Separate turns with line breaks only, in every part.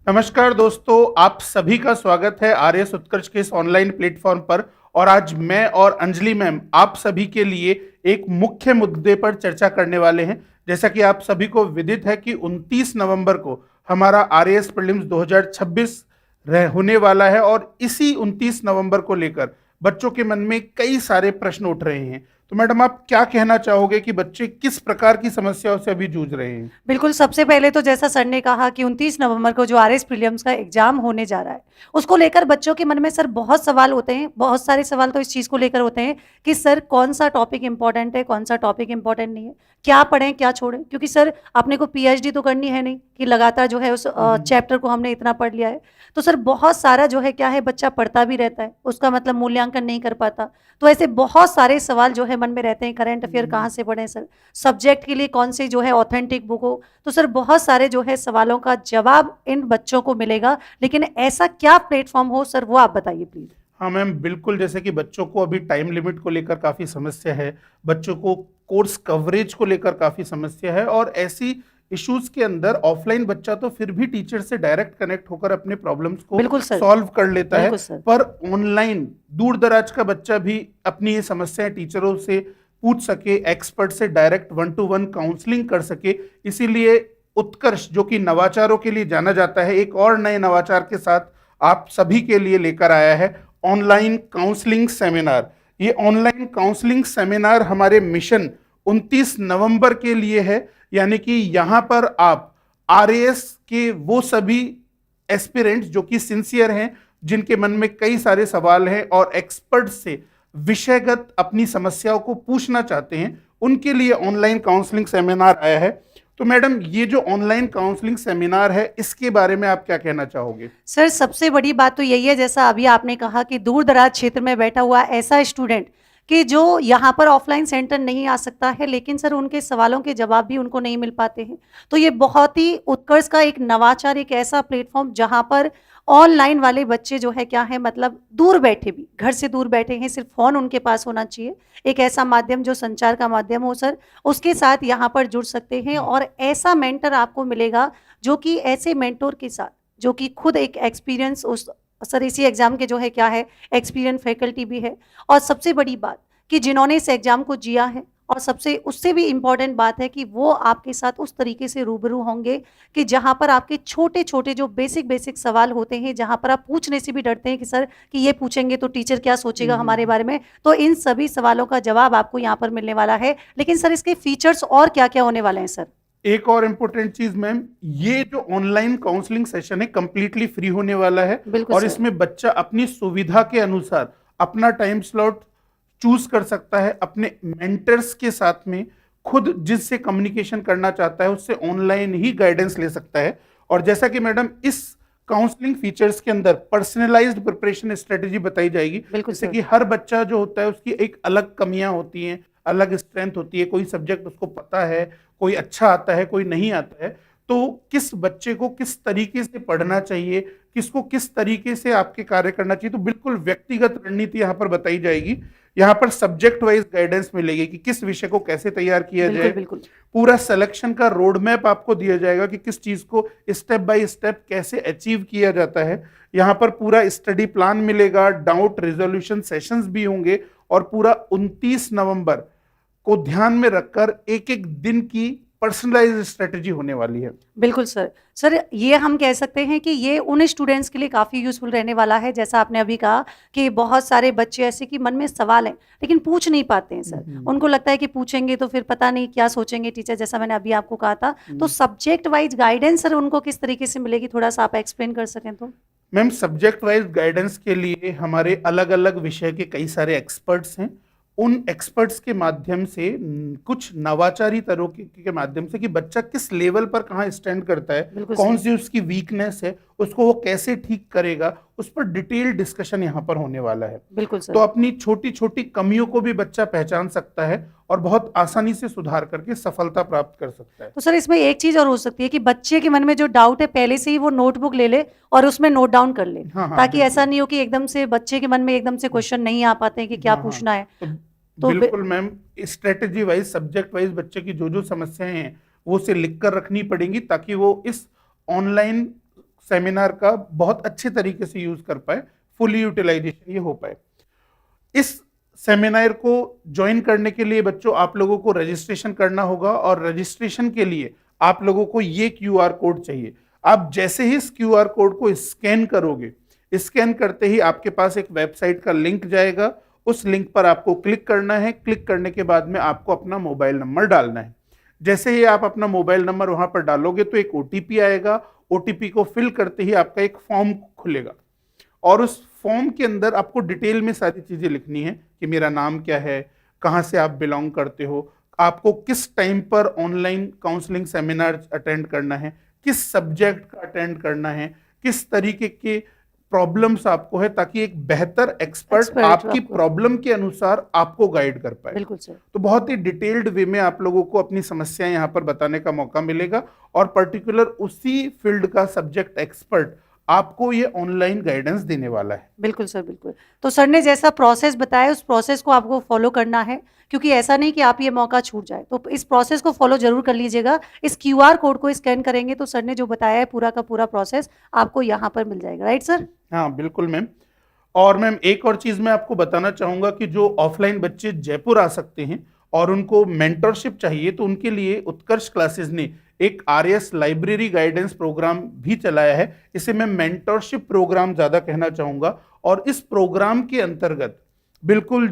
नमस्कार दोस्तों, आप सभी का स्वागत है आरएस उत्कर्ष के इस ऑनलाइन प्लेटफॉर्म पर। और आज मैं और अंजलि मैम आप सभी के लिए एक मुख्य मुद्दे पर चर्चा करने वाले हैं। जैसा कि आप सभी को विदित है कि 29 नवंबर को हमारा आरएएस प्रीलिम्स 2026 होने वाला है और इसी 29 नवंबर को लेकर बच्चों के मन में कई सारे प्रश्न उठ रहे हैं। तो मैडम, आप क्या कहना चाहोगे कि बच्चे किस प्रकार की समस्याओं से अभी जूझ रहे हैं?
बिल्कुल, सबसे पहले तो जैसा सर ने कहा कि 29 नवंबर को जो आरएस प्रीलिम्स का एग्ज़ाम होने जा रहा है, उसको लेकर बच्चों के मन में सर बहुत सवाल होते हैं। बहुत सारे सवाल तो इस चीज़ को लेकर होते हैं कि सर कौन-सा टॉपिक इम्पोर्टेंट है, कौन-सा टॉपिक इम्पोर्टेंट नहीं है, क्या पढ़ें, क्या छोड़ें? क्योंकि सर अपने को पीएचडी तो करनी है नहीं कि लगातार जो है उस चैप्टर को हमने इतना पढ़ लिया है। तो सर बहुत सारा जो है क्या है बच्चा पढ़ता भी रहता है, उसका मतलब मूल्यांकन नहीं कर पाता। तो ऐसे बहुत सारे सवाल जो है मन में रहते हैं, करंट अफेयर कहाँ से पढ़ें सर? सब्जेक्ट के लिए कौन सी जो है ऑथेंटिक बुक हो? तो सर बहुत सारे जो है सवालों का जवाब इन बच्चों को मिलेगा, लेकिन ऐसा क्या प्लेटफॉर्म हो सर, वो आप बताइए प्लीज।
हाँ मैम, बिल्कुल। जैसे कि बच्चों को अभी टाइम लिमिट को लेकर काफ़ी समस्या है, बच्चों को कोर्स कवरेज को लेकर काफ़ी समस्या है, और ऐसी इश्यूज के अंदर ऑफलाइन बच्चा तो फिर भी टीचर से डायरेक्ट कनेक्ट होकर अपने प्रॉब्लम्स को
बिल्कुल सर।
सॉल्व कर लेता है।
बिल्कुल सर।
पर ऑनलाइन दूर दराज का बच्चा भी अपनी ये समस्याएं टीचरों से पूछ सके, एक्सपर्ट से डायरेक्ट 1-to-1 काउंसलिंग कर सके, इसीलिए उत्कर्ष, जो कि नवाचारों के लिए जाना जाता है, एक और नए नवाचार के साथ आप सभी के लिए लेकर आया है ऑनलाइन काउंसलिंग सेमिनार। ये ऑनलाइन काउंसलिंग सेमिनार हमारे मिशन 29 नवंबर के लिए है, यानी कि यहां पर आप आरएएस के वो सभी एस्पिरेंट्स जो कि सिंसियर हैं, जिनके मन में कई सारे सवाल हैं और एक्सपर्ट से विषयगत अपनी समस्याओं को पूछना चाहते हैं, उनके लिए ऑनलाइन काउंसलिंग सेमिनार आया है। तो मैडम, ये जो ऑनलाइन काउंसलिंग सेमिनार है, इसके बारे में आप क्या कहना चाहोगे?
सर सबसे बड़ी बात तो यही है, जैसा अभी आपने कहा कि दूर दराज क्षेत्र में बैठा हुआ ऐसा स्टूडेंट कि जो यहाँ पर ऑफलाइन सेंटर नहीं आ सकता है, लेकिन सर उनके सवालों के जवाब भी उनको नहीं मिल पाते हैं। तो ये बहुत ही उत्कर्ष का एक नवाचार, एक ऐसा प्लेटफॉर्म जहाँ पर ऑनलाइन वाले बच्चे जो है क्या है मतलब दूर बैठे भी, घर से दूर बैठे हैं, सिर्फ फ़ोन उनके पास होना चाहिए, एक ऐसा माध्यम जो संचार का माध्यम हो सर, उसके साथ यहाँ पर जुड़ सकते हैं और ऐसा मेंटर आपको मिलेगा जो कि ऐसे मेंटोर के साथ जो कि खुद एक एक्सपीरियंस उस सर इसी एग्ज़ाम के जो है क्या है एक्सपीरियंस फैकल्टी भी है, और सबसे बड़ी बात कि जिन्होंने इस एग्ज़ाम को जिया है, और सबसे उससे भी इम्पॉर्टेंट बात है कि वो आपके साथ उस तरीके से रूबरू होंगे कि जहाँ पर आपके छोटे-छोटे जो बेसिक सवाल होते हैं, जहाँ पर आप पूछने से भी डरते हैं कि सर कि ये पूछेंगे तो टीचर क्या सोचेगा हमारे बारे में, तो इन सभी सवालों का जवाब आपको यहाँ पर मिलने वाला है। लेकिन सर इसके फीचर्स और क्या-क्या होने वाले हैं सर?
एक और इम्पोर्टेंट चीज मैम, ये जो ऑनलाइन काउंसलिंग सेशन है कंप्लीटली फ्री होने वाला है,
बिल्कुल
और
सर।
इसमें बच्चा अपनी सुविधा के अनुसार अपना टाइम स्लॉट चूज कर सकता है, अपने मेंटर्स के साथ में खुद जिससे कम्युनिकेशन करना चाहता है उससे ऑनलाइन ही गाइडेंस ले सकता है। और जैसा कि मैडम, इस काउंसलिंग फीचर्स के अंदर पर्सनलाइज्ड प्रिपरेशन स्ट्रेटेजी बताई जाएगी,
बिल्कुल
जैसे
सर।
कि हर बच्चा जो होता है उसकी एक अलग कमियां होती हैं, अलग स्ट्रेंथ होती है, कोई सब्जेक्ट उसको पता है, कोई अच्छा आता है, कोई नहीं आता है। तो किस बच्चे को किस तरीके से पढ़ना चाहिए, किसको किस तरीके से आपके कार्य करना चाहिए, तो बिल्कुल व्यक्तिगत रणनीति यहाँ पर बताई जाएगी। यहाँ पर सब्जेक्ट वाइज गाइडेंस मिलेगी कि किस विषय को कैसे तैयार किया
बिल्कुल,
जाए।
बिल्कुल।
पूरा सिलेक्शन का रोड मैप आपको दिया जाएगा कि किस चीज को स्टेप बाय स्टेप कैसे अचीव किया जाता है। यहाँ पर पूरा स्टडी प्लान मिलेगा, डाउट रिजोल्यूशन सेशंस भी होंगे, और पूरा 29 नवंबर को ध्यान में रखकर एक एक दिन की पर्सनलाइज्ड स्ट्रेटेजी होने वाली है।
बिल्कुल सर। सर ये हम कह सकते हैं कि ये उन स्टूडेंट्स के लिए काफ़ी यूज़फुल रहने वाला है, जैसा आपने अभी कहा कि बहुत सारे बच्चे ऐसे कि मन में सवाल हैं, लेकिन पूछ नहीं पाते हैं सर। उनको लगता है कि पूछेंगे तो फिर पता नहीं क्या सोचेंगे टीचर, जैसा मैंने अभी आपको कहा था। तो सब्जेक्ट वाइज़ गाइडेंस सर उनको किस तरीके से मिलेगी, थोड़ा-सा आप एक्सप्लेन कर सकें तो?
मैम, सब्जेक्ट वाइज गाइडेंस के लिए हमारे अलग अलग विषय के कई सारे एक्सपर्ट्स हैं। उन एक्सपर्ट्स के माध्यम से कुछ नवाचारी तरीके के माध्यम से कि बच्चा किस लेवल पर कहाँ स्टैंड करता है,
बिल्कुल
कौन
सर।
सी उसकी वीकनेस है, उसको वो कैसे ठीक करेगा, उस पर डिटेल डिस्कशन यहाँ पर होने वाला है।
बिल्कुल
तो
सर।
अपनी छोटी छोटी कमियों को भी बच्चा पहचान सकता है और बहुत आसानी से सुधार करके सफलता प्राप्त कर सकता है।
तो सर इसमें एक चीज़ और हो सकती है कि बच्चे के मन में जो डाउट है पहले से ही वो नोटबुक ले ले और उसमें नोट डाउन कर ले,
हाँ हाँ,
ताकि ऐसा
बिल्कुल।
नहीं हो कि एकदम से बच्चे के मन में एकदम से क्वेश्चन नहीं आ पाते हैं कि क्या
हाँ हाँ,
पूछना है।
तो
तो
बिल्कुल ma'am, strategy wise subject wise बच्चे की जो जो समस्याएं हैं वो उसे लिख कर रखनी पड़ेंगी, ताकि वो इस ऑनलाइन सेमिनार का बहुत अच्छे तरीके से यूज कर पाए, फुली यूटिलाइजेशन ये हो पाए। इस सेमिनार को ज्वाइन करने के लिए बच्चों आप लोगों को रजिस्ट्रेशन करना होगा, और रजिस्ट्रेशन के लिए आप लोगों को ये क्यूआर कोड चाहिए। आप जैसे ही इस क्यूआर कोड को स्कैन करोगे, स्कैन करते ही आपके पास एक वेबसाइट का लिंक जाएगा, उस लिंक पर आपको क्लिक करना है। क्लिक करने के बाद में आपको अपना मोबाइल नंबर डालना है। जैसे ही आप अपना मोबाइल नंबर वहां पर डालोगे तो एक ओटीपी आएगा। ओटीपी को फिल करते ही आपका एक फॉर्म खुलेगा, और उस फॉर्म के अंदर आपको डिटेल में सारी चीजें लिखनी है कि मेरा नाम क्या है, कहाँ से आप बिलोंग करते हो, आपको किस टाइम पर ऑनलाइन काउंसलिंग सेमिनार अटेंड करना है, किस सब्जेक्ट का अटेंड करना है, किस तरीके के प्रॉब्लम्स आपको है, ताकि एक बेहतर एक्सपर्ट आपकी प्रॉब्लम के अनुसार आपको गाइड कर पाए।
बिल्कुल सर।
तो बहुत ही डिटेल्ड वे में आप लोगों को अपनी समस्याएं यहाँ पर बताने का मौका मिलेगा, और पर्टिकुलर उसी फील्ड का सब्जेक्ट एक्सपर्ट आपको ये ऑनलाइन गाइडेंस देने वाला है।
बिल्कुल सर, बिल्कुल। तो सर ने जैसा प्रोसेस बताया उस प्रोसेस को आपको फॉलो करना है, क्योंकि ऐसा नहीं कि आप ये मौका छूट जाए। तो इस प्रोसेस को फॉलो जरूर कर लीजिएगा। इस क्यूआर कोड को स्कैन करेंगे तो सर ने जो बताया है पूरा का पूरा प्रोसेस आपको यहाँ पर मिल जाएगा, राइट सर?
हाँ बिल्कुल मैम। और मैम एक और चीज मैं आपको बताना चाहूंगा कि जो ऑफलाइन बच्चे जयपुर आ सकते हैं और उनको मेंटरशिप चाहिए, तो उनके लिए उत्कर्ष क्लासेस ने एक आरएस लाइब्रेरी गाइडेंस प्रोग्राम भी चलाया है। इसे मैं मेंटरशिप प्रोग्राम ज्यादा कहना चाहूंगा। और इस प्रोग्राम के अंतर्गत बिल्कुल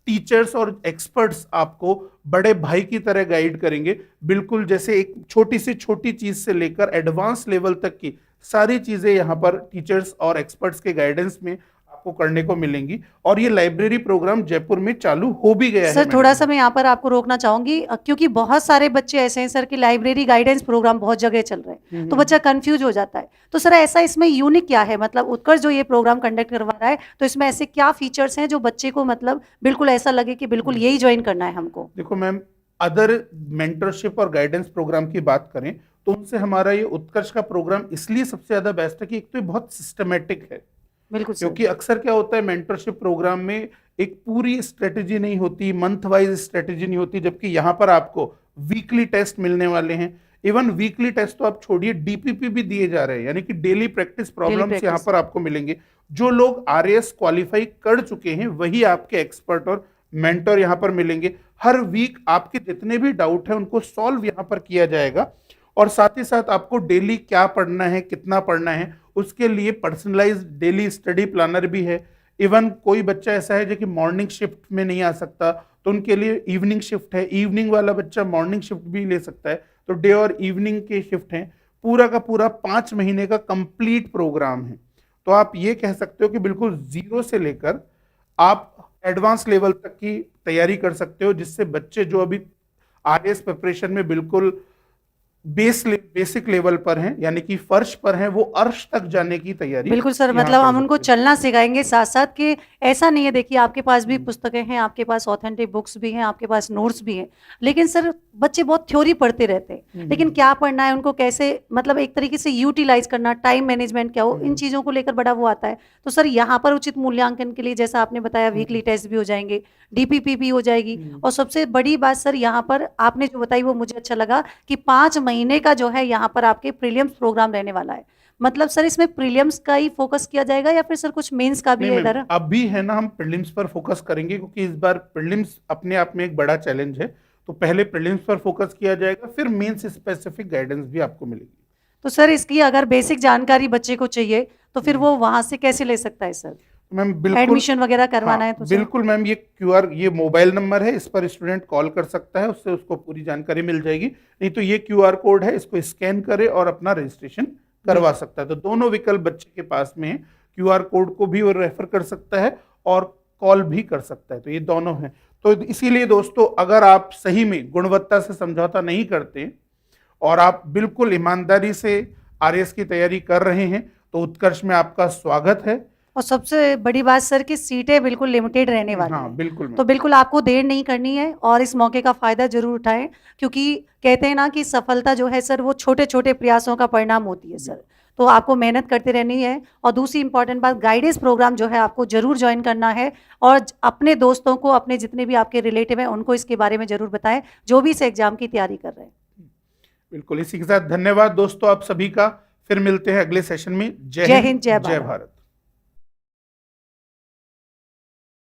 टीचर्स और एक्सपर्ट्स आपको बड़े भाई की तरह गाइड करेंगे। बिल्कुल जैसे एक छोटी से छोटी चीज से लेकर एडवांस लेवल तक की सारी चीजें यहाँ पर टीचर्स और एक्सपर्ट्स के गाइडेंस में आपको करने को मिलेंगी। और ये लाइब्रेरी प्रोग्राम जयपुर में चालू हो भी गया है।
सर थोड़ा सा मैं यहाँ पर आपको रोकना चाहूंगी, क्योंकि बहुत सारे बच्चे ऐसे हैं सर कि लाइब्रेरी गाइडेंस प्रोग्राम बहुत जगह चल रहे हैं, तो बच्चा कंफ्यूज हो जाता है। तो सर ऐसा इसमें यूनिक क्या है, मतलब उत्कर्ष जो ये प्रोग्राम कंडक्ट करवा रहा है, तो इसमें ऐसे क्या फीचर्स हैं जो बच्चे को मतलब बिल्कुल ऐसा लगे कि बिल्कुल यही ज्वाइन करना है हमको?
देखो मैम, अदर मेंटरशिप और गाइडेंस प्रोग्राम की बात करें तो उनसे हमारा ये उत्कर्ष का प्रोग्राम इसलिए सबसे ज्यादा बेस्ट है कि एक तो ये बहुत सिस्टमेटिक है।
बिल्कुल सर।
क्योंकि अक्सर क्या होता है, मेंटरशिप प्रोग्राम में एक पूरी स्ट्रेटेजी नहीं होती, मंथ वाइज स्ट्रेटेजी नहीं होती, जबकि यहाँ पर आपको वीकली टेस्ट मिलने वाले हैं। इवन वीकली टेस्ट तो आप छोड़िए, डीपीपी भी दिए जा रहे हैं, यानी कि डेली प्रैक्टिस प्रॉब्लम्स यहाँ पर आपको मिलेंगे। जो लोग आरएएस क्वालिफाई कर चुके हैं वही आपके एक्सपर्ट और मेंटर यहाँ पर मिलेंगे। हर वीक आपके जितने भी डाउट है उनको सॉल्व यहाँ पर किया जाएगा। और साथ ही साथ आपको डेली क्या पढ़ना है, कितना पढ़ना है, उसके लिए पर्सनलाइज्ड डेली स्टडी प्लानर भी है। इवन कोई बच्चा ऐसा है जो कि मॉर्निंग शिफ्ट में नहीं आ सकता, तो उनके लिए इवनिंग शिफ्ट है। इवनिंग वाला बच्चा मॉर्निंग शिफ्ट भी ले सकता है, तो डे और इवनिंग के शिफ्ट हैं। पूरा का पूरा 5 महीने का कंप्लीट प्रोग्राम है। तो आप ये कह सकते हो कि बिल्कुल जीरो से लेकर आप एडवांस लेवल तक की तैयारी कर सकते हो, जिससे बच्चे जो अभी आरएएस प्रिपरेशन में बिल्कुल बेसिक लेवल पर हैं, यानी कि फर्श पर हैं, वो अर्श तक जाने की तैयारी।
बिल्कुल सर, मतलब हम उनको चलना सिखाएंगे साथ साथ कि ऐसा नहीं है। देखिए आपके पास भी पुस्तकें हैं, आपके पास ऑथेंटिक बुक्स भी हैं, आपके पास नोट्स भी हैं, लेकिन सर बच्चे बहुत थ्योरी पढ़ते रहते हैं, लेकिन क्या पढ़ना है उनको, कैसे मतलब एक तरीके से यूटिलाइज करना, टाइम मैनेजमेंट क्या हो, इन चीज़ों को लेकर बड़ा वो आता है। तो सर यहाँ पर उचित मूल्यांकन के लिए जैसा आपने बताया वीकली टेस्ट भी हो जाएंगे, डीपीपी भी हो जाएगी, और सबसे बड़ी बात सर यहाँ पर आपने जो बताई वो मुझे अच्छा लगा कि 5 महीने का जो है यहाँ पर आपके प्रीलिम्स प्रोग्राम रहने वाला है। मतलब सर इसमें प्रीलिम्स का ही फोकस किया जाएगा या फिर सर कुछ मेंस का भी है इधर?
अब भी है ना, हम प्रीलिम्स पर फोकस करेंगे, क्योंकि इस बार प्रीलिम्स अपने आप में एक बड़ा चैलेंज है। तो पहले प्रीलिम्स पर फोकस किया जाएगा, फिर मेंस स्पेसिफिक गाइडेंस भी आपको मिलेगी।
तो सर इसकी अगर बेसिक जानकारी बच्चे को चाहिए तो फिर वो वहां से कैसे ले सकता है सर?
मैम बिल्कुल,
एडमिशन वगैरह करवाना है तो
बिल्कुल मैम, ये क्यूआर, ये मोबाइल नंबर है, इस पर स्टूडेंट कॉल कर सकता है, उससे उसको पूरी जानकारी मिल जाएगी। नहीं तो ये क्यूआर कोड है, इसको स्कैन करे और अपना रजिस्ट्रेशन करवा सकता है। तो दोनों विकल्प बच्चे के पास में है, क्यूआर कोड को भी वो रेफर कर सकता है और कॉल भी कर सकता है। तो ये दोनों हैं। तो इसीलिए दोस्तों, अगर आप सही में गुणवत्ता से समझौता नहीं करते और आप बिल्कुल ईमानदारी से आरएएस की तैयारी कर रहे हैं, तो उत्कर्ष में आपका स्वागत है।
और सबसे बड़ी बात सर कि सीटें बिल्कुल लिमिटेड रहने वाली हैं।
बिल्कुल।
तो बिल्कुल आपको देर नहीं करनी है और इस मौके का फायदा जरूर उठाएं, क्योंकि कहते हैं ना कि सफलता जो है सर वो छोटे छोटे प्रयासों का परिणाम होती है सर। तो आपको मेहनत करते रहनी है। और दूसरी इंपॉर्टेंट बात, गाइडेंस प्रोग्राम जो है आपको जरूर ज्वाइन करना है, और अपने दोस्तों को, अपने जितने भी आपके रिलेटिव हैं उनको इसके बारे में जरूर बताएं जो भी इस एग्जाम की तैयारी कर रहे हैं।
बिल्कुल। इसी के साथ धन्यवाद दोस्तों आप सभी का। फिर मिलते हैं अगले सेशन में।
जय हिंद, जय भारत।
भारत।